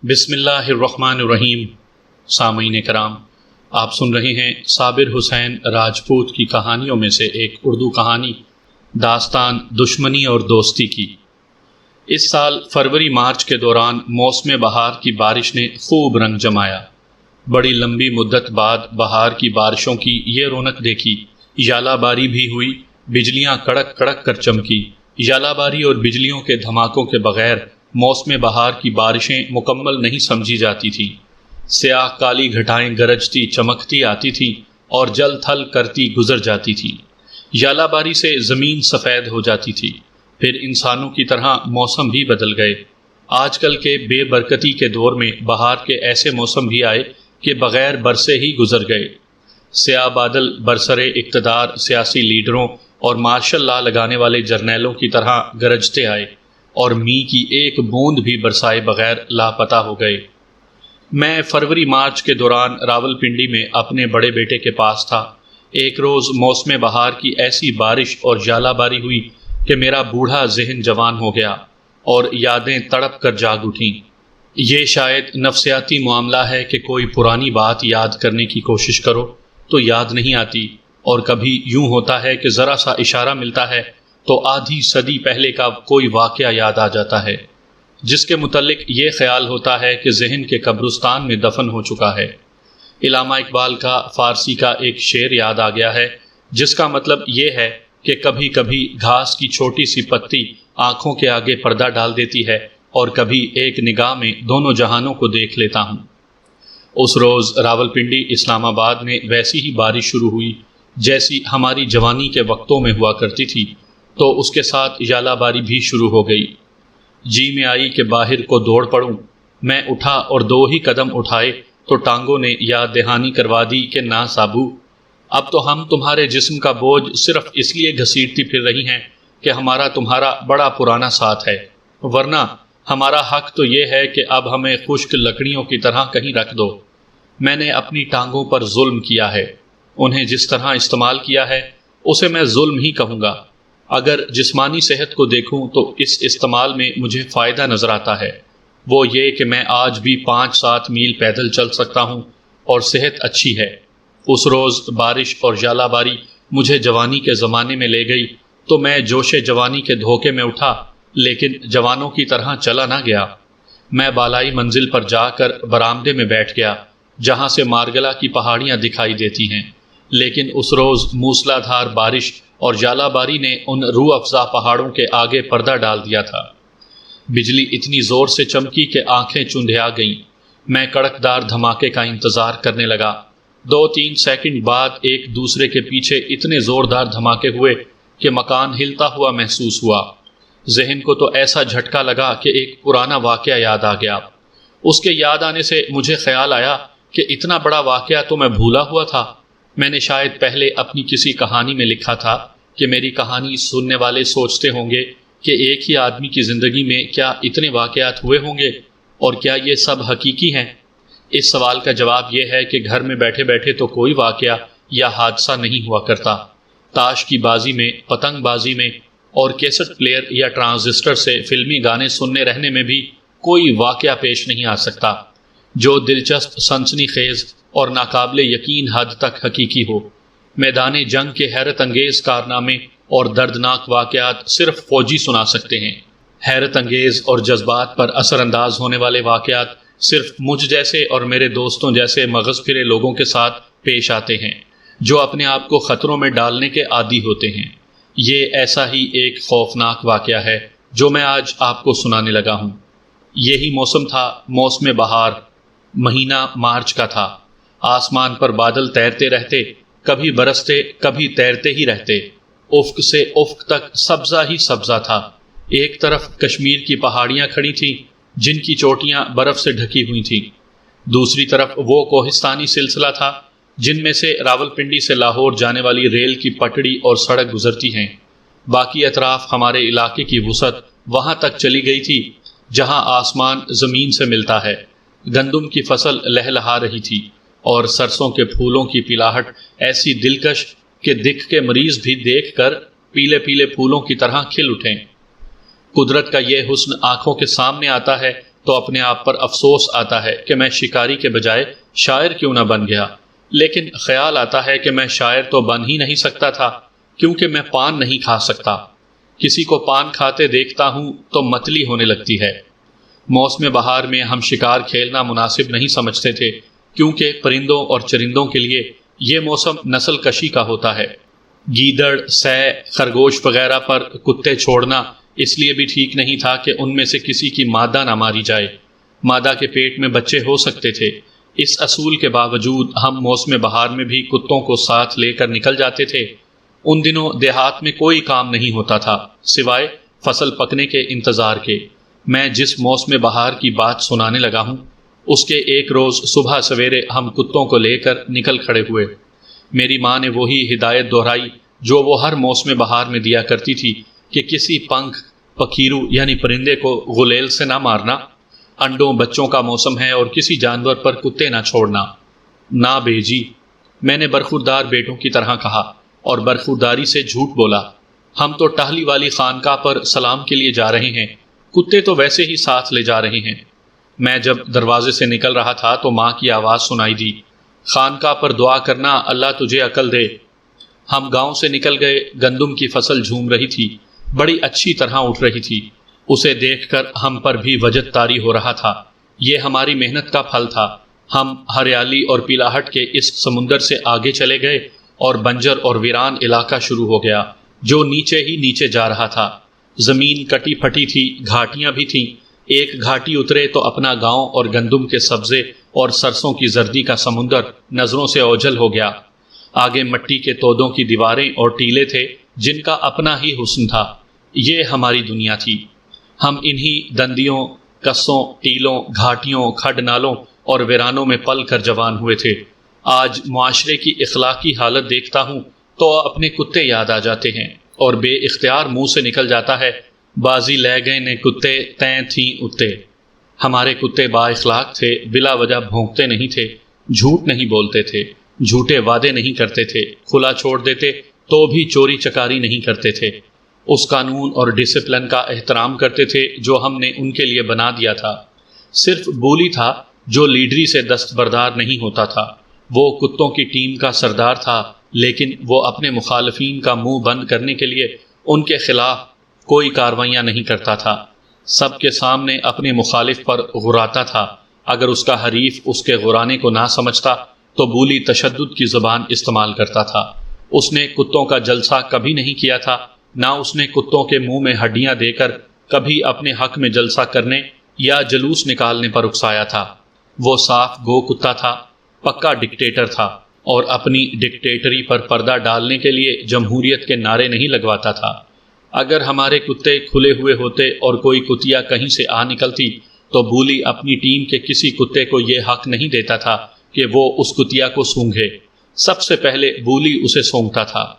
بسم اللہ الرحمن الرحیم۔ سامعین کرام، آپ سن رہے ہیں صابر حسین راجپوت کی کہانیوں میں سے ایک اردو کہانی، داستان دشمنی اور دوستی کی۔ اس سال فروری مارچ کے دوران موسم بہار کی بارش نے خوب رنگ جمایا۔ بڑی لمبی مدت بعد بہار کی بارشوں کی یہ رونق دیکھی۔ ژالہ باری بھی ہوئی، بجلیاں کڑک کڑک کر چمکی۔ ژالہ باری اور بجلیوں کے دھماکوں کے بغیر موسم بہار کی بارشیں مکمل نہیں سمجھی جاتی تھیں۔ سیاہ کالی گھٹائیں گرجتی چمکتی آتی تھیں اور جل تھل کرتی گزر جاتی تھیں۔ ژالہ باری سے زمین سفید ہو جاتی تھی۔ پھر انسانوں کی طرح موسم بھی بدل گئے۔ آج کل کے بے برکتی کے دور میں بہار کے ایسے موسم بھی آئے کہ بغیر برسے ہی گزر گئے۔ سیاہ بادل برسر اقتدار سیاسی لیڈروں اور مارشل لا لگانے والے جرنیلوں کی طرح گرجتے آئے اور می کی ایک بوند بھی برسائے بغیر لاپتہ ہو گئے۔ میں فروری مارچ کے دوران راولپنڈی میں اپنے بڑے بیٹے کے پاس تھا۔ ایک روز موسم بہار کی ایسی بارش اور ژالہ باری ہوئی کہ میرا بوڑھا ذہن جوان ہو گیا اور یادیں تڑپ کر جاگ اٹھیں۔ یہ شاید نفسیاتی معاملہ ہے کہ کوئی پرانی بات یاد کرنے کی کوشش کرو تو یاد نہیں آتی، اور کبھی یوں ہوتا ہے کہ ذرا سا اشارہ ملتا ہے تو آدھی صدی پہلے کا کوئی واقعہ یاد آ جاتا ہے، جس کے متعلق یہ خیال ہوتا ہے کہ ذہن کے قبرستان میں دفن ہو چکا ہے۔ علامہ اقبال کا فارسی کا ایک شعر یاد آ گیا ہے، جس کا مطلب یہ ہے کہ کبھی کبھی گھاس کی چھوٹی سی پتی آنکھوں کے آگے پردہ ڈال دیتی ہے اور کبھی ایک نگاہ میں دونوں جہانوں کو دیکھ لیتا ہوں۔ اس روز راولپنڈی اسلام آباد میں ویسی ہی بارش شروع ہوئی جیسی ہماری جوانی کے وقتوں میں ہوا کرتی تھی، تو اس کے ساتھ ژالہ باری بھی شروع ہو گئی۔ جی میں آئی کہ باہر کو دوڑ پڑوں۔ میں اٹھا اور 2 ہی قدم اٹھائے تو ٹانگوں نے یاد دہانی کروا دی کہ نا سابو، اب تو ہم تمہارے جسم کا بوجھ صرف اس لیے گھسیٹتی پھر رہی ہیں کہ ہمارا تمہارا بڑا پرانا ساتھ ہے، ورنہ ہمارا حق تو یہ ہے کہ اب ہمیں خشک لکڑیوں کی طرح کہیں رکھ دو۔ میں نے اپنی ٹانگوں پر ظلم کیا ہے، انہیں جس طرح استعمال کیا ہے اسے میں ظلم ہی کہوں گا۔ اگر جسمانی صحت کو دیکھوں تو اس استعمال میں مجھے فائدہ نظر آتا ہے، وہ یہ کہ میں آج بھی 5-7 میل پیدل چل سکتا ہوں اور صحت اچھی ہے۔ اس روز بارش اور ژالہ باری مجھے جوانی کے زمانے میں لے گئی تو میں جوش جوانی کے دھوکے میں اٹھا، لیکن جوانوں کی طرح چلا نہ گیا۔ میں بالائی منزل پر جا کر برآمدے میں بیٹھ گیا جہاں سے مارگلہ کی پہاڑیاں دکھائی دیتی ہیں، لیکن اس روز موسلا دھار بارش اور ژالہ باری نے ان روح افزا پہاڑوں کے آگے پردہ ڈال دیا تھا۔ بجلی اتنی زور سے چمکی کہ آنکھیں چندھیا گئیں۔ میں کڑکدار دھماکے کا انتظار کرنے لگا۔ 2-3 سیکنڈ بعد ایک دوسرے کے پیچھے اتنے زوردار دھماکے ہوئے کہ مکان ہلتا ہوا محسوس ہوا۔ ذہن کو تو ایسا جھٹکا لگا کہ ایک پرانا واقعہ یاد آ گیا۔ اس کے یاد آنے سے مجھے خیال آیا کہ اتنا بڑا واقعہ تو میں بھولا ہوا تھا۔ میں نے شاید پہلے اپنی کسی کہانی میں لکھا تھا کہ میری کہانی سننے والے سوچتے ہوں گے کہ ایک ہی آدمی کی زندگی میں کیا اتنے واقعات ہوئے ہوں گے، اور کیا یہ سب حقیقی ہیں؟ اس سوال کا جواب یہ ہے کہ گھر میں بیٹھے بیٹھے تو کوئی واقعہ یا حادثہ نہیں ہوا کرتا۔ تاش کی بازی میں، پتنگ بازی میں اور کیسٹ پلیئر یا ٹرانزسٹر سے فلمی گانے سننے رہنے میں بھی کوئی واقعہ پیش نہیں آ سکتا جو دلچسپ، سنسنی خیز اور ناقابل یقین حد تک حقیقی ہو۔ میدان جنگ کے حیرت انگیز کارنامے اور دردناک واقعات صرف فوجی سنا سکتے ہیں۔ حیرت انگیز اور جذبات پر اثر انداز ہونے والے واقعات صرف مجھ جیسے اور میرے دوستوں جیسے مغز پھرے لوگوں کے ساتھ پیش آتے ہیں جو اپنے آپ کو خطروں میں ڈالنے کے عادی ہوتے ہیں۔ یہ ایسا ہی ایک خوفناک واقعہ ہے جو میں آج آپ کو سنانے لگا ہوں۔ یہی موسم تھا، موسم بہار، مہینہ مارچ کا تھا۔ آسمان پر بادل تیرتے رہتے، کبھی برستے کبھی تیرتے ہی رہتے۔ افق سے افق تک سبزہ ہی سبزہ تھا۔ ایک طرف کشمیر کی پہاڑیاں کھڑی تھیں جن کی چوٹیاں برف سے ڈھکی ہوئی تھیں، دوسری طرف وہ کوہستانی سلسلہ تھا جن میں سے راولپنڈی سے لاہور جانے والی ریل کی پٹڑی اور سڑک گزرتی ہیں۔ باقی اطراف ہمارے علاقے کی وسعت وہاں تک چلی گئی تھی جہاں آسمان زمین سے ملتا ہے۔ گندم کی فصل لہلہا رہی تھی اور سرسوں کے پھولوں کی پلاہٹ ایسی دلکش کہ دکھ کے مریض بھی دیکھ کر پیلے پیلے پھولوں کی طرح کھل اٹھیں۔ قدرت کا یہ حسن آنکھوں کے سامنے آتا ہے تو اپنے آپ پر افسوس آتا ہے کہ میں شکاری کے بجائے شاعر کیوں نہ بن گیا، لیکن خیال آتا ہے کہ میں شاعر تو بن ہی نہیں سکتا تھا کیونکہ میں پان نہیں کھا سکتا۔ کسی کو پان کھاتے دیکھتا ہوں تو متلی ہونے لگتی ہے۔ موسم بہار میں ہم شکار کھیلنا مناسب نہیں سمجھتے تھے کیونکہ پرندوں اور چرندوں کے لیے یہ موسم نسل کشی کا ہوتا ہے۔ گیدڑ، سے، خرگوش وغیرہ پر کتے چھوڑنا اس لیے بھی ٹھیک نہیں تھا کہ ان میں سے کسی کی مادہ نہ ماری جائے، مادہ کے پیٹ میں بچے ہو سکتے تھے۔ اس اصول کے باوجود ہم موسم بہار میں بھی کتوں کو ساتھ لے کر نکل جاتے تھے۔ ان دنوں دیہات میں کوئی کام نہیں ہوتا تھا سوائے فصل پکنے کے انتظار کے۔ میں جس موسم بہار کی بات سنانے لگا ہوں اس کے ایک روز صبح سویرے ہم کتوں کو لے کر نکل کھڑے ہوئے۔ میری ماں نے وہی ہدایت دہرائی جو وہ ہر موسم بہار میں دیا کرتی تھی کہ کسی پنکھ پکھیرو یعنی پرندے کو غلیل سے نہ مارنا، انڈوں بچوں کا موسم ہے اور کسی جانور پر کتے نہ چھوڑنا۔ نہ بیجی، میں نے برخوردار بیٹوں کی طرح کہا اور برخورداری سے جھوٹ بولا۔ ہم تو ٹہلی والی خانقاہ پر سلام کے لیے جا رہے ہیں، کتے تو ویسے ہی ساتھ لے جا رہے ہیں۔ میں جب دروازے سے نکل رہا تھا تو ماں کی آواز سنائی دی، خانقاہ پر دعا کرنا اللہ تجھے عقل دے۔ ہم گاؤں سے نکل گئے، گندم کی فصل جھوم رہی تھی، بڑی اچھی طرح اٹھ رہی تھی۔ اسے دیکھ کر ہم پر بھی وجد طاری ہو رہا تھا۔ یہ ہماری محنت کا پھل تھا۔ ہم ہریالی اور پیلاہٹ کے اس سمندر سے آگے چلے گئے اور بنجر اور ویران علاقہ شروع ہو گیا جو نیچے ہی نیچے جا رہا تھا۔ زمین کٹی پھٹی تھی، گھاٹیاں بھی تھیں۔ ایک گھاٹی اترے تو اپنا گاؤں اور گندم کے سبزے اور سرسوں کی زردی کا سمندر نظروں سے اوجھل ہو گیا۔ آگے مٹی کے تودوں کی دیواریں اور ٹیلے تھے جن کا اپنا ہی حسن تھا۔ یہ ہماری دنیا تھی۔ ہم انہی دندیوں، کسوں، ٹیلوں، گھاٹیوں، کھڈ نالوں اور ویرانوں میں پل کر جوان ہوئے تھے۔ آج معاشرے کی اخلاقی حالت دیکھتا ہوں تو اپنے کتے یاد آ جاتے ہیں اور بے اختیار منہ سے نکل جاتا ہے، بازی لے گئے نے کتے تیں تھیں اتے۔ ہمارے کتے با اخلاق تھے، بلا وجہ بھونکتے نہیں تھے، جھوٹ نہیں بولتے تھے، جھوٹے وعدے نہیں کرتے تھے، کھلا چھوڑ دیتے تو بھی چوری چکاری نہیں کرتے تھے۔ اس قانون اور ڈسپلن کا احترام کرتے تھے جو ہم نے ان کے لیے بنا دیا تھا۔ صرف بولی تھا جو لیڈری سے دستبردار نہیں ہوتا تھا۔ وہ کتوں کی ٹیم کا سردار تھا لیکن وہ اپنے مخالفین کا منہ بند کرنے کے لیے ان کے خلاف کوئی کارروائیاں نہیں کرتا تھا۔ سب کے سامنے اپنے مخالف پر غراتا تھا۔ اگر اس کا حریف اس کے غرانے کو نہ سمجھتا تو بولی تشدد کی زبان استعمال کرتا تھا۔ اس نے کتوں کا جلسہ کبھی نہیں کیا تھا، نہ اس نے کتوں کے منہ میں ہڈیاں دے کر کبھی اپنے حق میں جلسہ کرنے یا جلوس نکالنے پر اکسایا تھا۔ وہ صاف گو کتا تھا، پکا ڈکٹیٹر تھا اور اپنی ڈکٹیٹری پر پردہ ڈالنے کے لیے جمہوریت کے نعرے نہیں لگواتا تھا۔ اگر ہمارے کتے کھلے ہوئے ہوتے اور کوئی کتیا کہیں سے آ نکلتی تو بولی اپنی ٹیم کے کسی کتے کو یہ حق نہیں دیتا تھا کہ وہ اس کتیا کو سونگھے۔ سب سے پہلے بولی اسے سونگتا تھا۔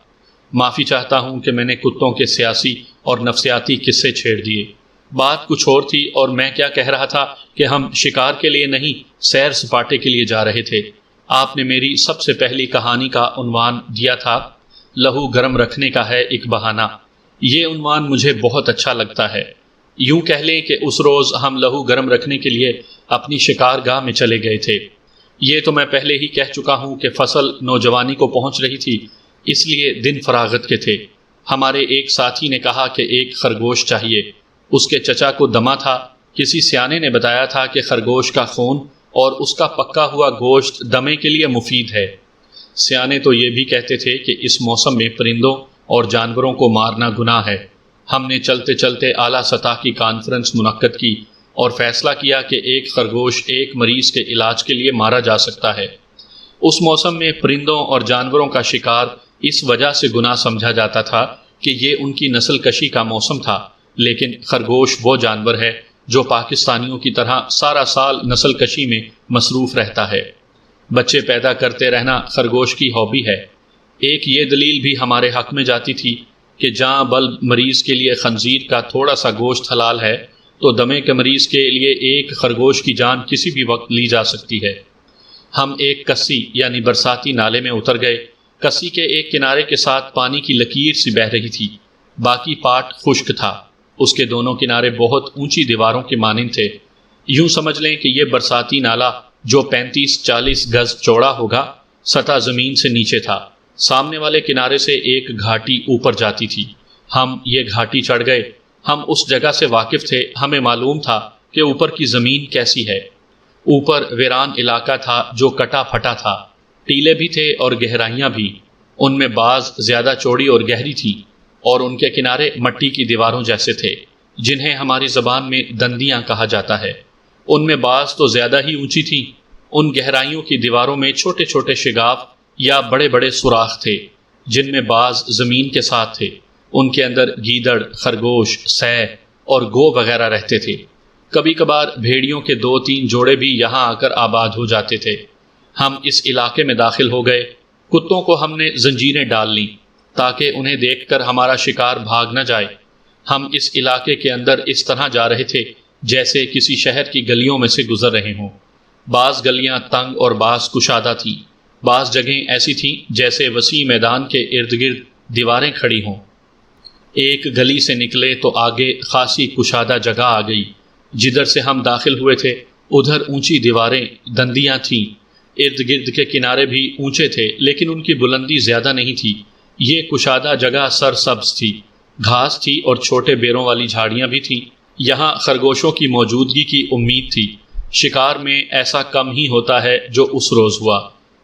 معافی چاہتا ہوں کہ میں نے کتوں کے سیاسی اور نفسیاتی قصے چھیڑ دیے۔ بات کچھ اور تھی اور میں کیا کہہ رہا تھا کہ ہم شکار کے لیے نہیں، سیر سپاٹے کے لیے جا رہے تھے۔ آپ نے میری سب سے پہلی کہانی کا عنوان دیا تھا لہو گرم رکھنے کا ہے ایک بہانہ۔ یہ عنوان مجھے بہت اچھا لگتا ہے۔ یوں کہہ لیں کہ اس روز ہم لہو گرم رکھنے کے لیے اپنی شکار گاہ میں چلے گئے تھے۔ یہ تو میں پہلے ہی کہہ چکا ہوں کہ فصل نوجوانی کو پہنچ رہی تھی، اس لیے دن فراغت کے تھے۔ ہمارے ایک ساتھی نے کہا کہ ایک خرگوش چاہیے۔ اس کے چچا کو دمہ تھا۔ کسی سیانے نے بتایا تھا کہ خرگوش کا خون اور اس کا پکا ہوا گوشت دمے کے لیے مفید ہے۔ سیانے تو یہ بھی کہتے تھے کہ اس موسم میں پرندوں اور جانوروں کو مارنا گناہ ہے۔ ہم نے چلتے چلتے اعلیٰ سطح کی کانفرنس منعقد کی اور فیصلہ کیا کہ ایک خرگوش ایک مریض کے علاج کے لیے مارا جا سکتا ہے۔ اس موسم میں پرندوں اور جانوروں کا شکار اس وجہ سے گناہ سمجھا جاتا تھا کہ یہ ان کی نسل کشی کا موسم تھا، لیکن خرگوش وہ جانور ہے جو پاکستانیوں کی طرح سارا سال نسل کشی میں مصروف رہتا ہے۔ بچے پیدا کرتے رہنا خرگوش کی ہابی ہے۔ ایک یہ دلیل بھی ہمارے حق میں جاتی تھی کہ جہاں بلب مریض کے لیے خنزیر کا تھوڑا سا گوشت حلال ہے تو دمے کے مریض کے لیے ایک خرگوش کی جان کسی بھی وقت لی جا سکتی ہے۔ ہم ایک کسی یعنی برساتی نالے میں اتر گئے۔ کسی کے ایک کنارے کے ساتھ پانی کی لکیر سی بہہ رہی تھی، باقی پاٹ خشک تھا۔ اس کے دونوں کنارے بہت اونچی دیواروں کے مانند تھے۔ یوں سمجھ لیں کہ یہ برساتی نالا جو 35-40 گز چوڑا ہوگا سطح زمین سے نیچے تھا۔ سامنے والے کنارے سے ایک گھاٹی اوپر جاتی تھی۔ ہم یہ گھاٹی چڑھ گئے۔ ہم اس جگہ سے واقف تھے، ہمیں معلوم تھا کہ اوپر کی زمین کیسی ہے۔ اوپر ویران علاقہ تھا جو کٹا پھٹا تھا، ٹیلے بھی تھے اور گہرائیاں بھی، ان میں بعض زیادہ چوڑی اور گہری تھی اور ان کے کنارے مٹی کی دیواروں جیسے تھے جنہیں ہماری زبان میں دندیاں کہا جاتا ہے۔ ان میں بعض تو زیادہ ہی اونچی تھیں۔ ان گہرائیوں کی دیواروں میں چھوٹے چھوٹے شگاف یا بڑے بڑے سوراخ تھے جن میں بعض زمین کے ساتھ تھے۔ ان کے اندر گیدڑ، خرگوش، سہ اور گو وغیرہ رہتے تھے۔ کبھی کبھار بھیڑیوں کے 2-3 جوڑے بھی یہاں آ کر آباد ہو جاتے تھے۔ ہم اس علاقے میں داخل ہو گئے۔ کتوں کو ہم نے زنجیریں ڈال لیں تاکہ انہیں دیکھ کر ہمارا شکار بھاگ نہ جائے۔ ہم اس علاقے کے اندر اس طرح جا رہے تھے جیسے کسی شہر کی گلیوں میں سے گزر رہے ہوں۔ بعض گلیاں تنگ اور بعض کشادہ تھیں، بعض جگہیں ایسی تھیں جیسے وسیع میدان کے ارد گرد دیواریں کھڑی ہوں۔ ایک گلی سے نکلے تو آگے خاصی کشادہ جگہ آ گئی۔ جدھر سے ہم داخل ہوئے تھے ادھر اونچی دیواریں، دندیاں تھیں۔ ارد گرد کے کنارے بھی اونچے تھے لیکن ان کی بلندی زیادہ نہیں تھی۔ یہ کشادہ جگہ سرسبز تھی، گھاس تھی اور چھوٹے بیروں والی جھاڑیاں بھی تھیں۔ یہاں خرگوشوں کی موجودگی کی امید تھی۔ شکار میں ایسا کم ہی ہوتا ہے جو اس روز ہوا۔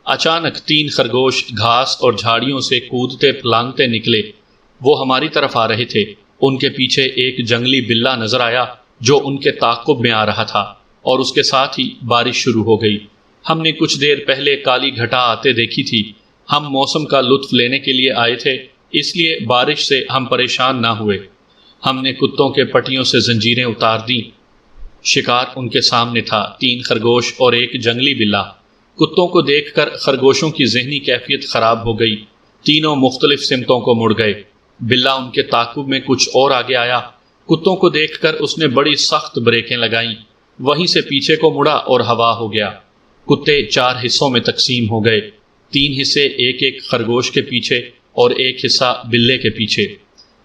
اچانک 3 خرگوش گھاس اور جھاڑیوں سے کودتے پھلانگتے نکلے۔ وہ ہماری طرف آ رہے تھے۔ ان کے پیچھے ایک جنگلی بلہ نظر آیا جو ان کے تعاقب میں آ رہا تھا اور اس کے ساتھ ہی بارش شروع ہو گئی۔ ہم نے کچھ دیر پہلے کالی گھٹا آتے دیکھی تھی۔ ہم موسم کا لطف لینے کے لیے آئے تھے، اس لیے بارش سے ہم پریشان نہ ہوئے۔ ہم نے کتوں کے پٹیوں سے زنجیریں اتار دیں۔ شکار ان کے سامنے تھا، 3 خرگوش اور ایک جنگلی بلہ۔ کتوں کو دیکھ کر خرگوشوں کی ذہنی کیفیت خراب ہو گئی۔ تینوں مختلف سمتوں کو مڑ گئے۔ بلہ ان کے تعاقب میں کچھ اور آگے آیا۔ کتوں کو دیکھ کر اس نے بڑی سخت بریکیں لگائیں، وہیں سے پیچھے کو مڑا اور ہوا ہو گیا۔ کتے 4 حصوں میں تقسیم ہو گئے، 3 حصے ایک ایک خرگوش کے پیچھے اور ایک حصہ بلے کے پیچھے۔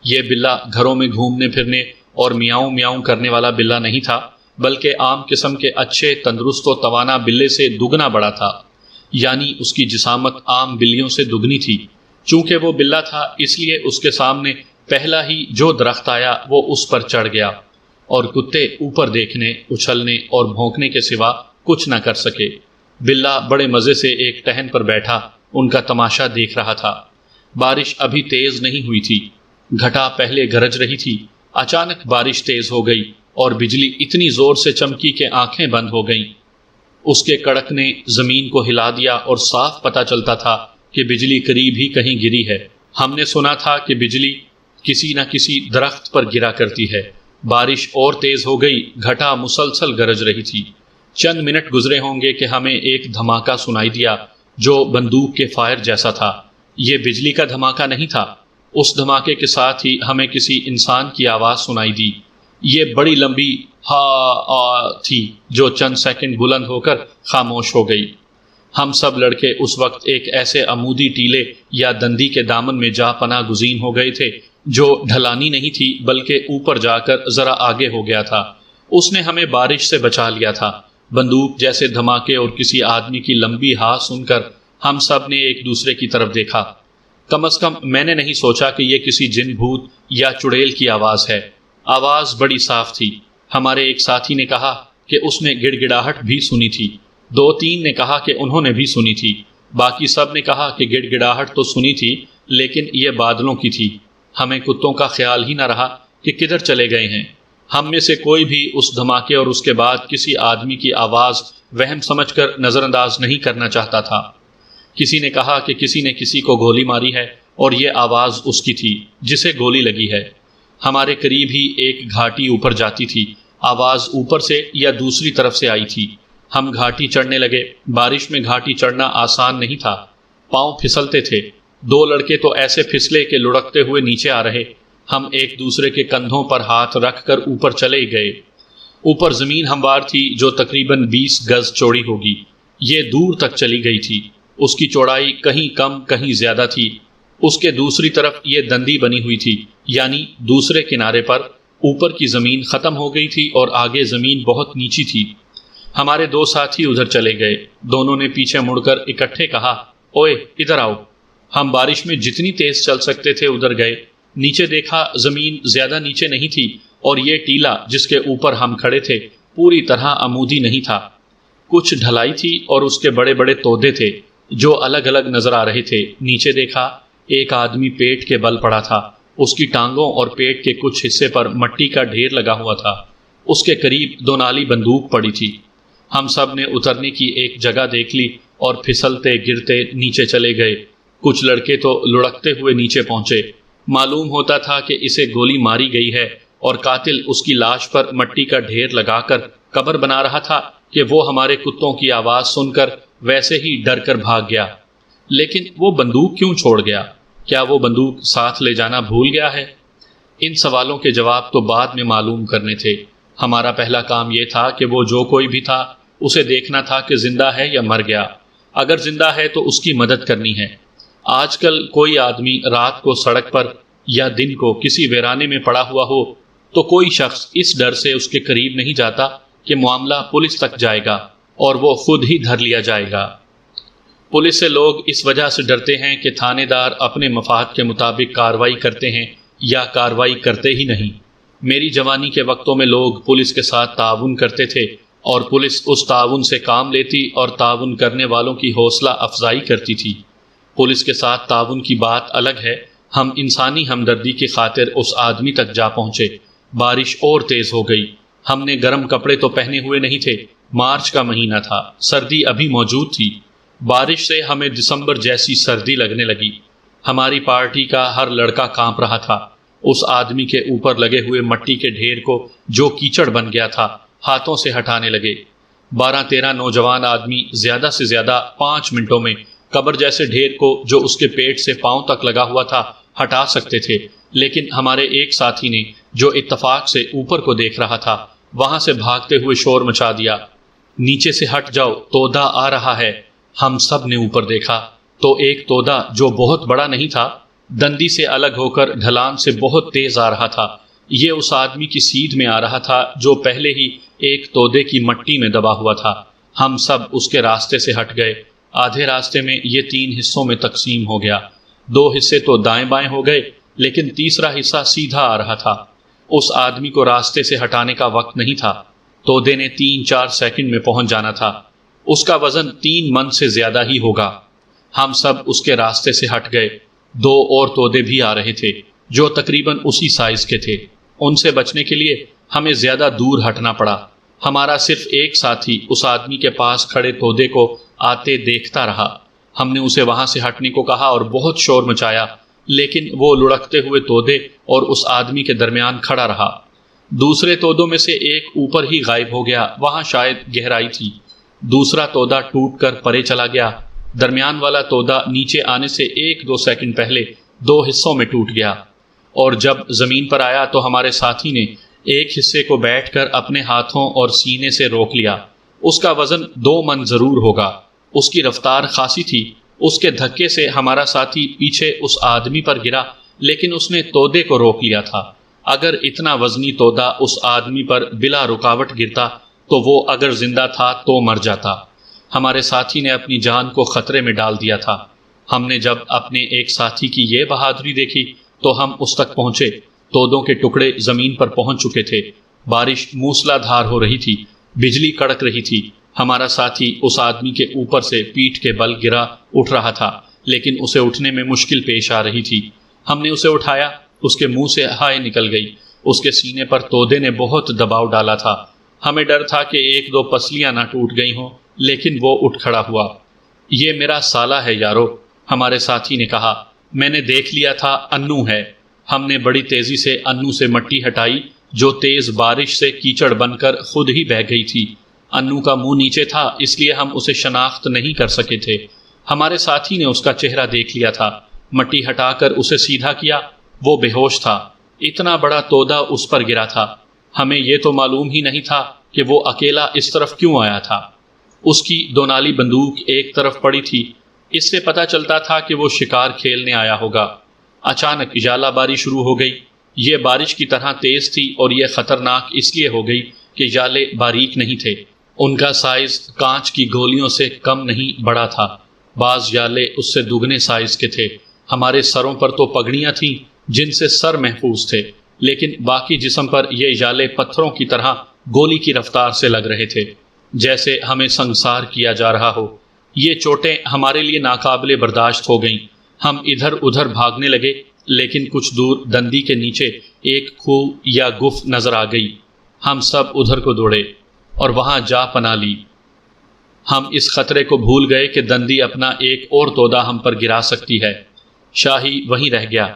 یہ بلہ گھروں میں گھومنے پھرنے اور میاؤں میاؤں کرنے والا بلہ نہیں تھا، بلکہ عام قسم کے اچھے تندرست و توانا بلے سے دگنا بڑا تھا، یعنی اس کی جسامت عام بلیوں سے دگنی تھی۔ چونکہ وہ بلہ تھا اس لیے اس کے سامنے پہلا ہی جو درخت آیا وہ اس پر چڑھ گیا، اور کتے اوپر دیکھنے، اچھلنے اور بھونکنے کے سوا کچھ نہ کر سکے۔ بلہ بڑے مزے سے ایک ٹہن پر بیٹھا ان کا تماشا دیکھ رہا تھا۔ بارش ابھی تیز نہیں ہوئی تھی، گھٹا پہلے گرج رہی تھی۔ اچانک بارش تیز ہو گئی اور بجلی اتنی زور سے چمکی کہ آنکھیں بند ہو گئیں۔ اس کے کڑک نے زمین کو ہلا دیا اور صاف پتہ چلتا تھا کہ بجلی قریب ہی کہیں گری ہے۔ ہم نے سنا تھا کہ بجلی کسی نہ کسی درخت پر گرا کرتی ہے۔ بارش اور تیز ہو گئی، گھٹا مسلسل گرج رہی تھی۔ چند منٹ گزرے ہوں گے کہ ہمیں ایک دھماکہ سنائی دیا جو بندوق کے فائر جیسا تھا۔ یہ بجلی کا دھماکہ نہیں تھا۔ اس دھماکے کے ساتھ ہی ہمیں کسی انسان کی آواز سنائی دی۔ یہ بڑی لمبی ہا آ تھی جو چند سیکنڈ بلند ہو کر خاموش ہو گئی۔ ہم سب لڑکے اس وقت ایک ایسے عمودی ٹیلے یا دندی کے دامن میں جا پناہ گزین ہو گئے تھے جو ڈھلانی نہیں تھی بلکہ اوپر جا کر ذرا آگے ہو گیا تھا۔ اس نے ہمیں بارش سے بچا لیا تھا۔ بندوق جیسے دھماکے اور کسی آدمی کی لمبی ہا سن کر ہم سب نے ایک دوسرے کی طرف دیکھا۔ کم از کم میں نے نہیں سوچا کہ یہ کسی جن بھوت یا چڑیل کی آواز ہے۔ آواز بڑی صاف تھی۔ ہمارے ایک ساتھی نے کہا کہ اس نے گڑ گڑاہٹ بھی سنی تھی۔ 2-3 نے کہا کہ انہوں نے بھی سنی تھی۔ باقی سب نے کہا کہ گڑ گڑاہٹ تو سنی تھی لیکن یہ بادلوں کی تھی۔ ہمیں کتوں کا خیال ہی نہ رہا کہ کدھر چلے گئے ہیں۔ ہم میں سے کوئی بھی اس دھماکے اور اس کے بعد کسی آدمی کی آواز وہم سمجھ کر نظر انداز نہیں کرنا چاہتا تھا۔ کسی نے کہا کہ کسی نے کسی کو گولی ماری ہے اور یہ آواز اس کی تھی جسے گولی لگی ہے۔ ہمارے قریب ہی ایک گھاٹی اوپر جاتی تھی۔ آواز اوپر سے یا دوسری طرف سے آئی تھی۔ ہم گھاٹی چڑھنے لگے۔ بارش میں گھاٹی چڑھنا آسان نہیں تھا، پاؤں پھسلتے تھے۔ 2 لڑکے تو ایسے پھسلے کہ لڑکتے ہوئے نیچے آ رہے۔ ہم ایک دوسرے کے کندھوں پر ہاتھ رکھ کر اوپر چلے گئے۔ اوپر زمین ہموار تھی جو تقریباً 20 گز چوڑی ہوگی۔ یہ دور تک چلی گئی تھی۔ اس کی چوڑائی کہیں کم کہیں زیادہ تھی۔ اس کے دوسری طرف یہ دندی بنی ہوئی تھی، یعنی دوسرے کنارے پر اوپر کی زمین ختم ہو گئی تھی اور آگے زمین بہت نیچی تھی۔ ہمارے دو ساتھی ادھر چلے گئے۔ دونوں نے پیچھے مڑ کر اکٹھے کہا، اوئے ادھر آؤ۔ ہم بارش میں جتنی تیز چل سکتے تھے ادھر گئے۔ نیچے دیکھا، زمین زیادہ نیچے نہیں تھی اور یہ ٹیلا جس کے اوپر ہم کھڑے تھے پوری طرح عمودی نہیں تھا۔ کچھ ڈھلائی تھی اور اس کے بڑے بڑے تودے تھے جو الگ الگ نظر آ رہے تھے۔ نیچے دیکھا، ایک آدمی پیٹ کے بل پڑا تھا۔ اس کی ٹانگوں اور پیٹ کے کچھ حصے پر مٹی کا ڈھیر لگا ہوا تھا۔ اس کے قریب 2 نالی بندوق پڑی تھی۔ ہم سب نے اترنے کی ایک جگہ دیکھ لی اور پھسلتے گرتے نیچے چلے گئے۔ کچھ لڑکے تو لڑکتے ہوئے نیچے پہنچے۔ معلوم ہوتا تھا کہ اسے گولی ماری گئی ہے اور قاتل اس کی لاش پر مٹی کا ڈھیر لگا کر قبر بنا رہا تھا کہ وہ ہمارے کتوں کی آواز سن کر ویسے ہی ڈر کر بھاگ گیا۔ لیکن وہ بندوق کیوں چھوڑ گیا؟ کیا وہ بندوق ساتھ لے جانا بھول گیا ہے؟ ان سوالوں کے جواب تو بعد میں معلوم کرنے تھے۔ ہمارا پہلا کام یہ تھا کہ وہ جو کوئی بھی تھا اسے دیکھنا تھا کہ زندہ ہے یا مر گیا۔ اگر زندہ ہے تو اس کی مدد کرنی ہے۔ آج کل کوئی آدمی رات کو سڑک پر یا دن کو کسی ویرانے میں پڑا ہوا ہو تو کوئی شخص اس ڈر سے اس کے قریب نہیں جاتا کہ معاملہ پولیس تک جائے گا اور وہ خود ہی دھر لیا جائے گا۔ پولیس سے لوگ اس وجہ سے ڈرتے ہیں کہ تھانے دار اپنے مفاد کے مطابق کارروائی کرتے ہیں یا کارروائی کرتے ہی نہیں۔ میری جوانی کے وقتوں میں لوگ پولیس کے ساتھ تعاون کرتے تھے اور پولیس اس تعاون سے کام لیتی اور تعاون کرنے والوں کی حوصلہ افزائی کرتی تھی۔ پولیس کے ساتھ تعاون کی بات الگ ہے۔ ہم انسانی ہمدردی کی خاطر اس آدمی تک جا پہنچے۔ بارش اور تیز ہو گئی۔ ہم نے گرم کپڑے تو پہنے ہوئے نہیں تھے۔ مارچ کا مہینہ تھا، سردی ابھی موجود تھی۔ بارش سے ہمیں دسمبر جیسی سردی لگنے لگی۔ ہماری پارٹی کا ہر لڑکا کانپ رہا تھا۔ اس آدمی کے اوپر لگے ہوئے مٹی کے ڈھیر کو جو کیچڑ بن گیا تھا ہاتھوں سے ہٹانے لگے۔ 12-13 نوجوان آدمی زیادہ سے زیادہ 5 منٹوں میں قبر جیسے ڈھیر کو جو اس کے پیٹ سے پاؤں تک لگا ہوا تھا ہٹا سکتے تھے، لیکن ہمارے ایک ساتھی نے جو اتفاق سے اوپر کو دیکھ رہا تھا وہاں سے بھاگتے ہوئے شور مچا دیا، نیچے سے ہٹ جاؤ، تودا آ رہا ہے۔ ہم سب نے اوپر دیکھا تو ایک تودا جو بہت بڑا نہیں تھا دندی سے الگ ہو کر ڈھلان سے بہت تیز آ رہا تھا۔ یہ اس آدمی کی سیدھ میں آ رہا تھا جو پہلے ہی ایک تودے کی مٹی میں دبا ہوا تھا۔ ہم سب اس کے راستے سے ہٹ گئے۔ آدھے راستے میں یہ 3 حصوں میں تقسیم ہو گیا۔ 2 حصے تو دائیں بائیں ہو گئے لیکن تیسرا حصہ سیدھا آ رہا تھا۔ اس آدمی کو راستے سے ہٹانے کا وقت نہیں تھا۔ تودے نے 3-4 سیکنڈ میں پہنچ جانا تھا۔ اس کا وزن 3 من سے زیادہ ہی ہوگا۔ ہم سب اس کے راستے سے ہٹ گئے۔ 2 اور تودے بھی آ رہے تھے جو تقریباً اسی سائز کے تھے۔ ان سے بچنے کے لیے ہمیں زیادہ دور ہٹنا پڑا۔ ہمارا صرف ایک ساتھی اس آدمی کے پاس کھڑے تودے کو آتے دیکھتا رہا۔ ہم نے اسے وہاں سے ہٹنے کو کہا اور بہت شور مچایا، لیکن وہ لڑکتے ہوئے تودے اور اس آدمی کے درمیان کھڑا رہا۔ دوسرے تودوں میں سے ایک اوپر ہی غائب ہو گیا، وہاں شاید گہرائی تھی۔ دوسرا تودا ٹوٹ کر پرے چلا گیا۔ درمیان والا تودا نیچے آنے سے 1-2 سیکنڈ پہلے 2 حصوں میں ٹوٹ گیا، اور جب زمین پر آیا تو ہمارے ساتھی نے ایک حصے کو بیٹھ کر اپنے ہاتھوں اور سینے سے روک لیا۔ اس کا وزن 2 من ضرور ہوگا۔ اس کی رفتار خاصی تھی۔ اس کے دھکے سے ہمارا ساتھی پیچھے اس آدمی پر گرا، لیکن اس نے تودے کو روک لیا تھا۔ اگر اتنا وزنی تودا اس آدمی پر بلا رکاوٹ گرتا تو وہ اگر زندہ تھا تو مر جاتا۔ ہمارے ساتھی نے اپنی جان کو خطرے میں ڈال دیا تھا۔ ہم نے جب اپنے ایک ساتھی کی یہ بہادری دیکھی تو ہم اس تک پہنچے۔ تودوں کے ٹکڑے زمین پر پہنچ چکے تھے۔ بارش موسلا دھار ہو رہی تھی، بجلی کڑک رہی تھی۔ ہمارا ساتھی اس آدمی کے اوپر سے پیٹھ کے بل گرا اٹھ رہا تھا، لیکن اسے اٹھنے میں مشکل پیش آ رہی تھی۔ ہم نے اسے اٹھایا، اس کے منہ سے ہائے نکل گئی۔ اس کے سینے پر تودے نے بہت دباؤ ڈالا تھا۔ ہمیں ڈر تھا کہ 1-2 پسلیاں نہ ٹوٹ گئی ہوں، لیکن وہ اٹھ کھڑا ہوا۔ یہ میرا سالہ ہے یارو، ہمارے ساتھی نے کہا۔ میں نے دیکھ لیا تھا انو ہے۔ ہم نے بڑی تیزی سے انو سے مٹی ہٹائی جو تیز بارش سے کیچڑ بن کر خود ہی بہہ گئی تھی۔ انو کا منہ نیچے تھا اس لیے ہم اسے شناخت نہیں کر سکے تھے۔ ہمارے ساتھی نے اس کا چہرہ دیکھ لیا تھا۔ مٹی ہٹا کر اسے سیدھا کیا، وہ بے ہوش تھا۔ اتنا بڑا تودا اس پر گرا تھا۔ ہمیں یہ تو معلوم ہی نہیں تھا کہ وہ اکیلا اس طرف کیوں آیا تھا۔ اس کی 2 نالی بندوق ایک طرف پڑی تھی، اس سے پتہ چلتا تھا کہ وہ شکار کھیلنے آیا ہوگا۔ اچانک ژالہ باری شروع ہو گئی۔ یہ بارش کی طرح تیز تھی اور یہ خطرناک اس لیے ہو گئی کہ جالے باریک نہیں تھے، ان کا سائز کانچ کی گولیوں سے کم نہیں بڑا تھا، بعض جالے اس سے دوگنے سائز کے تھے۔ ہمارے سروں پر تو پگڑیاں تھیں جن سے سر محفوظ تھے، لیکن باقی جسم پر یہ جالے پتھروں کی طرح گولی کی رفتار سے لگ رہے تھے، جیسے ہمیں سنسار کیا جا رہا ہو۔ یہ چوٹیں ہمارے لیے ناقابل برداشت ہو گئیں۔ ہم ادھر ادھر بھاگنے لگے، لیکن کچھ دور دندی کے نیچے ایک کھو یا گف نظر آ گئی۔ ہم سب ادھر کو دوڑے اور وہاں جا پناہ لی۔ ہم اس خطرے کو بھول گئے کہ دندی اپنا ایک اور تودا ہم پر گرا سکتی ہے۔ شاہی وہیں رہ گیا۔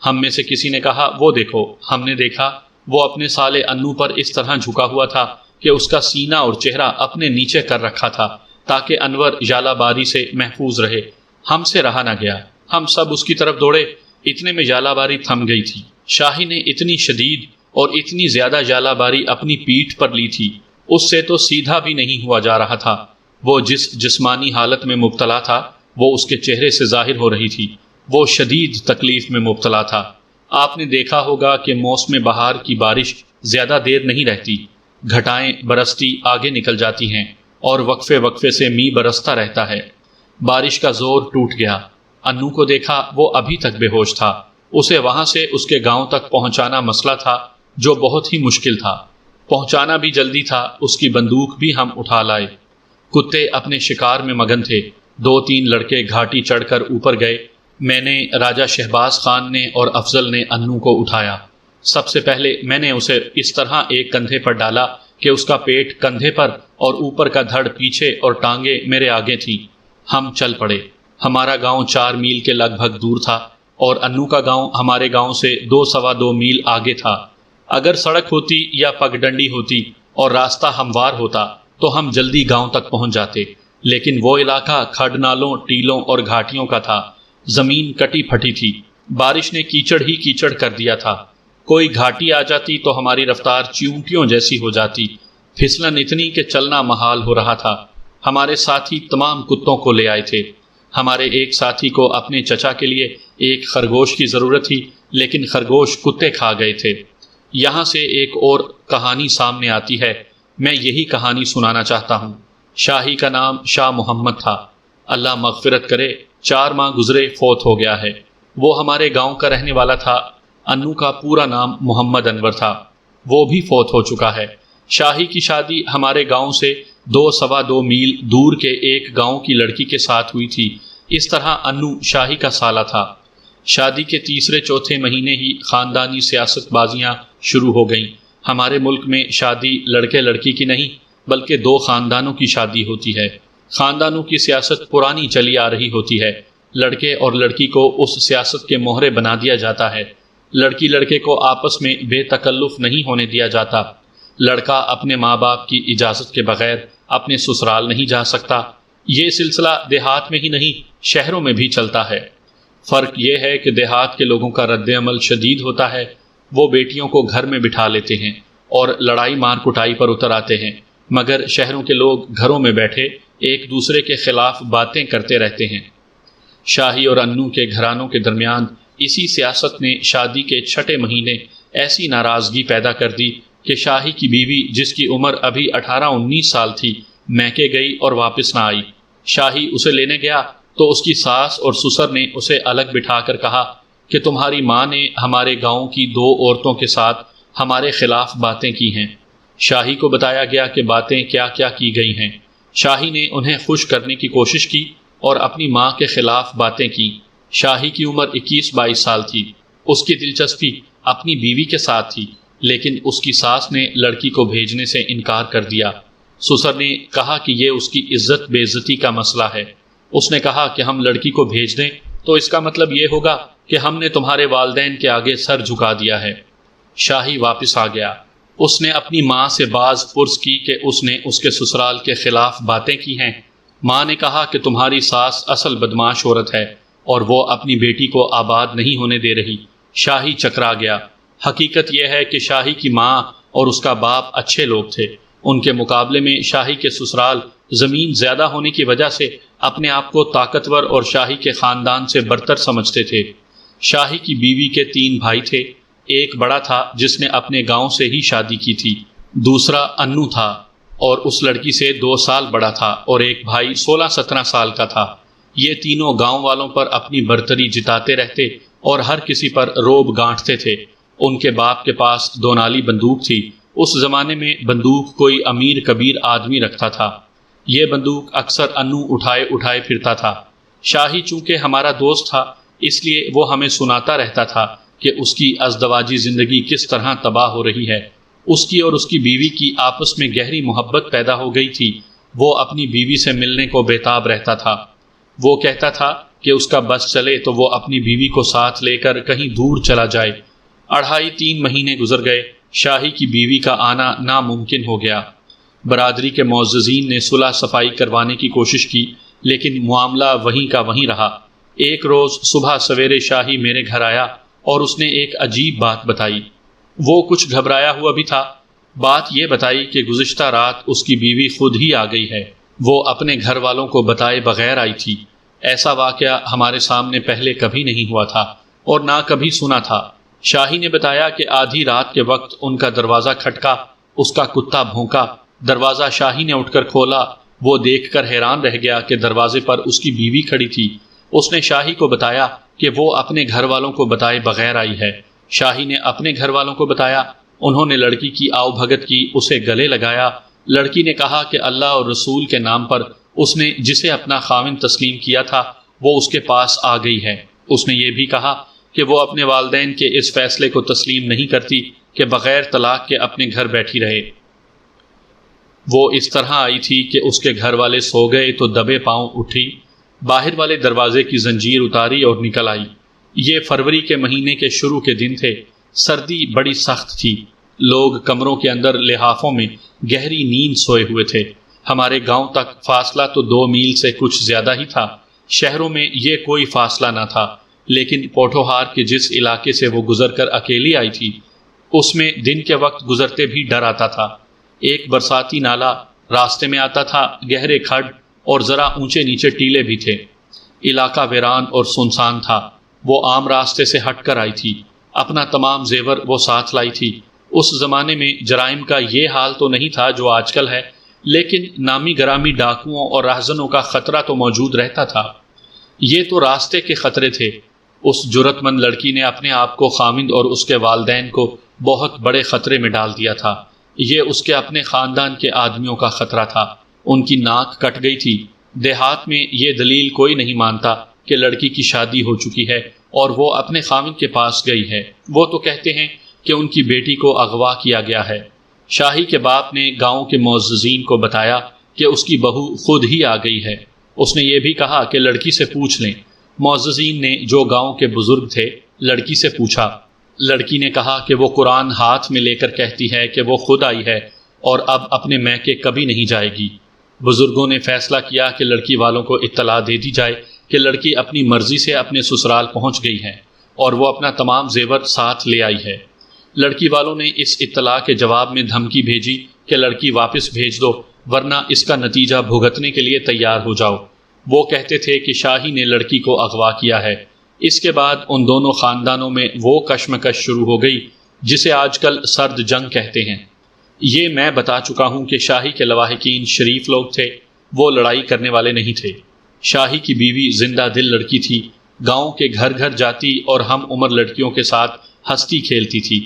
ہم میں سے کسی نے کہا، وہ دیکھو۔ ہم نے دیکھا وہ اپنے سالے انو پر اس طرح جھکا ہوا تھا کہ اس کا سینہ اور چہرہ اپنے نیچے کر رکھا تھا تاکہ انور جالہ باری سے محفوظ رہے۔ ہم سے رہا نہ گیا، ہم سب اس کی طرف دوڑے۔ اتنے میں جالہ باری تھم گئی تھی۔ شاہی نے اتنی شدید اور اتنی زیادہ جالہ باری اپنی پیٹھ پر لی تھی، اس سے تو سیدھا بھی نہیں ہوا جا رہا تھا۔ وہ جس جسمانی حالت میں مبتلا تھا وہ اس کے چہرے سے ظاہر ہو رہی تھی۔ وہ شدید تکلیف میں مبتلا تھا۔ آپ نے دیکھا ہوگا کہ موسم بہار کی بارش زیادہ دیر نہیں رہتی، گھٹائیں برستی آگے نکل جاتی ہیں اور وقفے وقفے سے می برستا رہتا ہے۔ بارش کا زور ٹوٹ گیا۔ انو کو دیکھا، وہ ابھی تک بے ہوش تھا۔ اسے وہاں سے اس کے گاؤں تک پہنچانا مسئلہ تھا جو بہت ہی مشکل تھا۔ پہنچانا بھی جلدی تھا، اس کی بندوق بھی ہم اٹھا لائے۔ کتے اپنے شکار میں مگن تھے۔ 2-3 لڑکے گھاٹی چڑھ کر اوپر گئے۔ میں نے، راجہ شہباز خان نے اور افضل نے انو کو اٹھایا۔ سب سے پہلے میں نے اسے اس طرح ایک کندھے پر ڈالا کہ اس کا پیٹ کندھے پر اور اوپر کا دھڑ پیچھے اور ٹانگیں میرے آگے تھیں۔ ہم چل پڑے۔ ہمارا گاؤں 4 میل کے لگ بھگ دور تھا اور انو کا گاؤں ہمارے گاؤں سے 2-2.25 میل آگے تھا۔ اگر سڑک ہوتی یا پگڈنڈی ہوتی اور راستہ ہموار ہوتا تو ہم جلدی گاؤں تک پہنچ جاتے، لیکن وہ علاقہ کھڈ نالوں، ٹیلوں اور گھاٹیوں کا تھا۔ زمین کٹی پھٹی تھی، بارش نے کیچڑ ہی کیچڑ کر دیا تھا۔ کوئی گھاٹی آ جاتی تو ہماری رفتار چیونٹیوں جیسی ہو جاتی، پھسلن اتنی کہ چلنا محال ہو رہا تھا۔ ہمارے ساتھی تمام کتوں کو لے آئے تھے۔ ہمارے ایک ساتھی کو اپنے چچا کے لیے ایک خرگوش کی ضرورت تھی، لیکن خرگوش کتے کھا گئے تھے۔ یہاں سے ایک اور کہانی سامنے آتی ہے، میں یہی کہانی سنانا چاہتا ہوں۔ شاہی کا نام شاہ محمد تھا، اللہ مغفرت کرے، 4 ماہ گزرے فوت ہو گیا ہے۔ وہ ہمارے گاؤں کا رہنے والا تھا۔ انو کا پورا نام محمد انور تھا، وہ بھی فوت ہو چکا ہے۔ شاہی کی شادی ہمارے گاؤں سے 2-2.25 میل دور کے ایک گاؤں کی لڑکی کے ساتھ ہوئی تھی۔ اس طرح انو شاہی کا سالہ تھا۔ شادی کے 3-4 مہینے ہی خاندانی سیاست بازیاں شروع ہو گئیں۔ ہمارے ملک میں شادی لڑکے لڑکی کی نہیں بلکہ 2 خاندانوں کی شادی ہوتی ہے۔ خاندانوں کی سیاست پرانی چلی آ رہی ہوتی ہے۔ لڑکے اور لڑکی کو اس سیاست کے مہرے بنا دیا جاتا ہے۔ لڑکی لڑکے کو آپس میں بے تکلف نہیں ہونے دیا جاتا۔ لڑکا اپنے ماں باپ کی اجازت کے بغیر اپنے سسرال نہیں جا سکتا۔ یہ سلسلہ دیہات میں ہی نہیں، شہروں میں بھی چلتا ہے۔ فرق یہ ہے کہ دیہات کے لوگوں کا رد عمل شدید ہوتا ہے۔ وہ بیٹیوں کو گھر میں بٹھا لیتے ہیں اور لڑائی مار کٹائی پر اتر آتے ہیں، مگر شہروں کے لوگ گھروں میں بیٹھے ایک دوسرے کے خلاف باتیں کرتے رہتے ہیں۔ شاہی اور انو کے گھرانوں کے درمیان اسی سیاست نے شادی کے 6 مہینے ایسی ناراضگی پیدا کر دی کہ شاہی کی بیوی، جس کی عمر ابھی 18-19 سال تھی، میکے گئی اور واپس نہ آئی۔ شاہی اسے لینے گیا تو اس کی ساس اور سسر نے اسے الگ بٹھا کر کہا کہ تمہاری ماں نے ہمارے گاؤں کی 2 عورتوں کے ساتھ ہمارے خلاف باتیں کی ہیں۔ شاہی کو بتایا گیا کہ باتیں کیا کیا کی گئی ہیں۔ شاہی نے انہیں خوش کرنے کی کوشش کی اور اپنی ماں کے خلاف باتیں کی۔ شاہی کی عمر 21-22 سال تھی۔ اس کی دلچسپی اپنی بیوی کے ساتھ تھی، لیکن اس کی ساس نے لڑکی کو بھیجنے سے انکار کر دیا۔ سسر نے کہا کہ یہ اس کی عزت بے عزتی کا مسئلہ ہے۔ اس نے کہا کہ ہم لڑکی کو بھیج دیں تو اس کا مطلب یہ ہوگا کہ ہم نے تمہارے والدین کے آگے سر جھکا دیا ہے۔ شاہی واپس آ گیا۔ اس نے اپنی ماں سے باز پرس کی کہ اس نے اس کے سسرال کے خلاف باتیں کی ہیں۔ ماں نے کہا کہ تمہاری ساس اصل بدمعاش عورت ہے اور وہ اپنی بیٹی کو آباد نہیں ہونے دے رہی۔ شاہی چکرا گیا۔ حقیقت یہ ہے کہ شاہی کی ماں اور اس کا باپ اچھے لوگ تھے۔ ان کے مقابلے میں شاہی کے سسرال زمین زیادہ ہونے کی وجہ سے اپنے آپ کو طاقتور اور شاہی کے خاندان سے برتر سمجھتے تھے۔ شاہی کی بیوی کے 3 بھائی تھے۔ ایک بڑا تھا جس نے اپنے گاؤں سے ہی شادی کی تھی، دوسرا انو تھا اور اس لڑکی سے 2 سال بڑا تھا، اور ایک بھائی 16-17 سال کا تھا۔ یہ تینوں گاؤں والوں پر اپنی برتری جتاتے رہتے اور ہر کسی پر روب گانٹتے تھے۔ ان کے باپ کے پاس 2 نالی بندوق تھی۔ اس زمانے میں بندوق کوئی امیر کبیر آدمی رکھتا تھا۔ یہ بندوق اکثر انو اٹھائے اٹھائے پھرتا تھا۔ شاہی چونکہ ہمارا دوست تھا، اس لیے وہ ہمیں سناتا رہتا تھا کہ اس کی ازدواجی زندگی کس طرح تباہ ہو رہی ہے۔ اس کی اور اس کی بیوی کی آپس میں گہری محبت پیدا ہو گئی تھی۔ وہ اپنی بیوی سے ملنے کو بےتاب رہتا تھا۔ وہ کہتا تھا کہ اس کا بس چلے تو وہ اپنی بیوی کو ساتھ لے کر کہیں دور چلا جائے۔ 2.5-3 مہینے گزر گئے، شاہی کی بیوی کا آنا ناممکن ہو گیا۔ برادری کے معززین نے صلح صفائی کروانے کی کوشش کی، لیکن معاملہ وہیں کا وہیں رہا۔ ایک روز صبح سویرے شاہی میرے گھر آیا اور اس نے ایک عجیب بات بتائی۔ وہ کچھ گھبرایا ہوا بھی تھا۔ بات یہ بتائی کہ گزشتہ رات اس کی بیوی خود ہی آ گئی ہے۔ وہ اپنے گھر والوں کو بتائے بغیر آئی تھی۔ ایسا واقعہ ہمارے سامنے پہلے کبھی نہیں ہوا تھا اور نہ کبھی سنا تھا۔ شاہی نے بتایا کہ آدھی رات کے وقت ان کا دروازہ کھٹکا، اس کا کتا بھونکا، دروازہ شاہی نے اٹھ کر کھولا۔ وہ دیکھ کر حیران رہ گیا کہ دروازے پر اس کی بیوی کھڑی تھی۔ اس نے شاہی کو بتایا کہ وہ اپنے گھر والوں کو بتائے بغیر آئی ہے۔ شاہی نے اپنے گھر والوں کو بتایا۔ انہوں نے لڑکی کی آؤ بھگت کی، اسے گلے لگایا۔ لڑکی نے کہا کہ اللہ اور رسول کے نام پر اس نے جسے اپنا خاوند تسلیم کیا تھا وہ اس کے پاس آ گئی ہے۔ اس نے یہ بھی کہا کہ وہ اپنے والدین کے اس فیصلے کو تسلیم نہیں کرتی کہ بغیر طلاق کے اپنے گھر بیٹھی رہے۔ وہ اس طرح آئی تھی کہ اس کے گھر والے سو گئے تو دبے پاؤں اٹھی، باہر والے دروازے کی زنجیر اتاری اور نکل آئی۔ یہ فروری کے مہینے کے شروع کے دن تھے۔ سردی بڑی سخت تھی۔ لوگ کمروں کے اندر لحافوں میں گہری نیند سوئے ہوئے تھے۔ ہمارے گاؤں تک فاصلہ تو 2 میل سے کچھ زیادہ ہی تھا۔ شہروں میں یہ کوئی فاصلہ نہ تھا، لیکن پوٹھوہار کے جس علاقے سے وہ گزر کر اکیلی آئی تھی، اس میں دن کے وقت گزرتے بھی ڈر آتا تھا۔ ایک برساتی نالا راستے میں آتا تھا، گہرے کھڈ اور ذرا اونچے نیچے ٹیلے بھی تھے۔ علاقہ ویران اور سنسان تھا۔ وہ عام راستے سے ہٹ کر آئی تھی۔ اپنا تمام زیور وہ ساتھ لائی تھی۔ اس زمانے میں جرائم کا یہ حال تو نہیں تھا جو آج کل ہے، لیکن نامی گرامی ڈاکوؤں اور راہزنوں کا خطرہ تو موجود رہتا تھا۔ یہ تو راستے کے خطرے تھے۔ اس جرأت مند لڑکی نے اپنے آپ کو خامند اور اس کے والدین کو بہت بڑے خطرے میں ڈال دیا تھا۔ یہ اس کے اپنے خاندان کے آدمیوں کا خطرہ تھا۔ ان کی ناک کٹ گئی تھی۔ دیہات میں یہ دلیل کوئی نہیں مانتا کہ لڑکی کی شادی ہو چکی ہے اور وہ اپنے خامند کے پاس گئی ہے۔ وہ تو کہتے ہیں کہ ان کی بیٹی کو اغوا کیا گیا ہے۔ شاہی کے باپ نے گاؤں کے معززین کو بتایا کہ اس کی بہو خود ہی آ گئی ہے۔ اس نے یہ بھی کہا کہ لڑکی سے پوچھ لیں۔ معززین نے، جو گاؤں کے بزرگ تھے، لڑکی سے پوچھا۔ لڑکی نے کہا کہ وہ قرآن ہاتھ میں لے کر کہتی ہے کہ وہ خود آئی ہے اور اب اپنے میکے کبھی نہیں جائے گی۔ بزرگوں نے فیصلہ کیا کہ لڑکی والوں کو اطلاع دے دی جائے کہ لڑکی اپنی مرضی سے اپنے سسرال پہنچ گئی ہے اور وہ اپنا تمام زیور ساتھ لے آئی ہے۔ لڑکی والوں نے اس اطلاع کے جواب میں دھمکی بھیجی کہ لڑکی واپس بھیج دو ورنہ اس کا نتیجہ بھگتنے کے لیے تیار ہو جاؤ۔ وہ کہتے تھے کہ شاہی نے لڑکی کو اغوا کیا ہے۔ اس کے بعد ان دونوں خاندانوں میں وہ کشمکش شروع ہو گئی جسے آج کل سرد جنگ کہتے ہیں۔ یہ میں بتا چکا ہوں کہ شاہی کے لواحقین شریف لوگ تھے، وہ لڑائی کرنے والے نہیں تھے۔ شاہی کی بیوی زندہ دل لڑکی تھی، گاؤں کے گھر گھر جاتی اور ہم عمر لڑکیوں کے ساتھ ہنستی کھیلتی تھی۔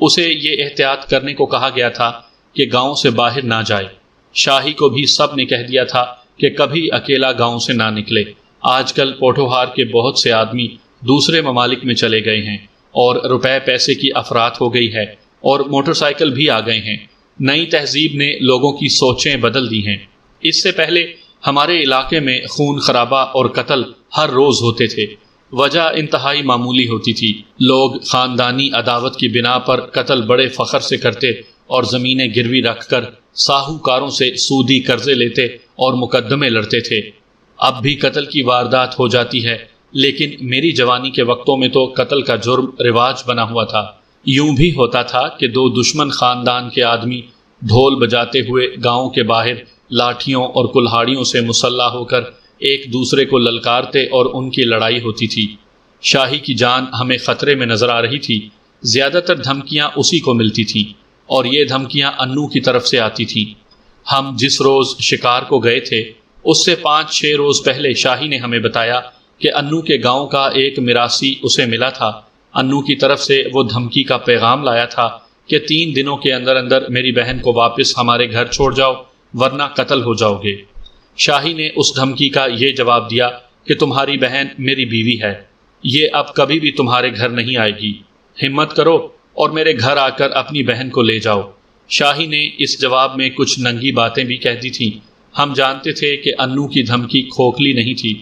اسے یہ احتیاط کرنے کو کہا گیا تھا کہ گاؤں سے باہر نہ جائے۔ شاہی کو بھی سب نے کہہ دیا تھا کہ کبھی اکیلا گاؤں سے نہ نکلے۔ آج کل پوٹھوہار کے بہت سے آدمی دوسرے ممالک میں چلے گئے ہیں اور روپے پیسے کی افراد ہو گئی ہے اور موٹر سائیکل بھی آ گئے ہیں۔ نئی تہذیب نے لوگوں کی سوچیں بدل دی ہیں۔ اس سے پہلے ہمارے علاقے میں خون خرابہ اور قتل ہر روز ہوتے تھے۔ وجہ انتہائی معمولی ہوتی تھی۔ لوگ خاندانی عداوت کی بنا پر قتل بڑے فخر سے کرتے اور زمینیں گروی رکھ کر ساہوکاروں سے سودی قرضے لیتے اور مقدمے لڑتے تھے۔ اب بھی قتل کی واردات ہو جاتی ہے، لیکن میری جوانی کے وقتوں میں تو قتل کا جرم رواج بنا ہوا تھا۔ یوں بھی ہوتا تھا کہ 2 دشمن خاندان کے آدمی ڈھول بجاتے ہوئے گاؤں کے باہر لاٹھیوں اور کلہاڑیوں سے مسلح ہو کر ایک دوسرے کو للکارتے اور ان کی لڑائی ہوتی تھی۔ شاہی کی جان ہمیں خطرے میں نظر آ رہی تھی۔ زیادہ تر دھمکیاں اسی کو ملتی تھیں اور یہ دھمکیاں انو کی طرف سے آتی تھیں۔ ہم جس روز شکار کو گئے تھے اس سے 5-6 روز پہلے شاہی نے ہمیں بتایا کہ انو کے گاؤں کا ایک میراثی اسے ملا تھا۔ انو کی طرف سے وہ دھمکی کا پیغام لایا تھا کہ 3 دنوں کے اندر اندر میری بہن کو واپس ہمارے گھر چھوڑ جاؤ ورنہ قتل ہو جاؤ گے۔ شاہی نے اس دھمکی کا یہ جواب دیا کہ تمہاری بہن میری بیوی ہے، یہ اب کبھی بھی تمہارے گھر نہیں آئے گی، ہمت کرو اور میرے گھر آ کر اپنی بہن کو لے جاؤ۔ شاہی نے اس جواب میں کچھ ننگی باتیں بھی کہہ دی تھیں۔ ہم جانتے تھے کہ انو کی دھمکی کھوکھلی نہیں تھی،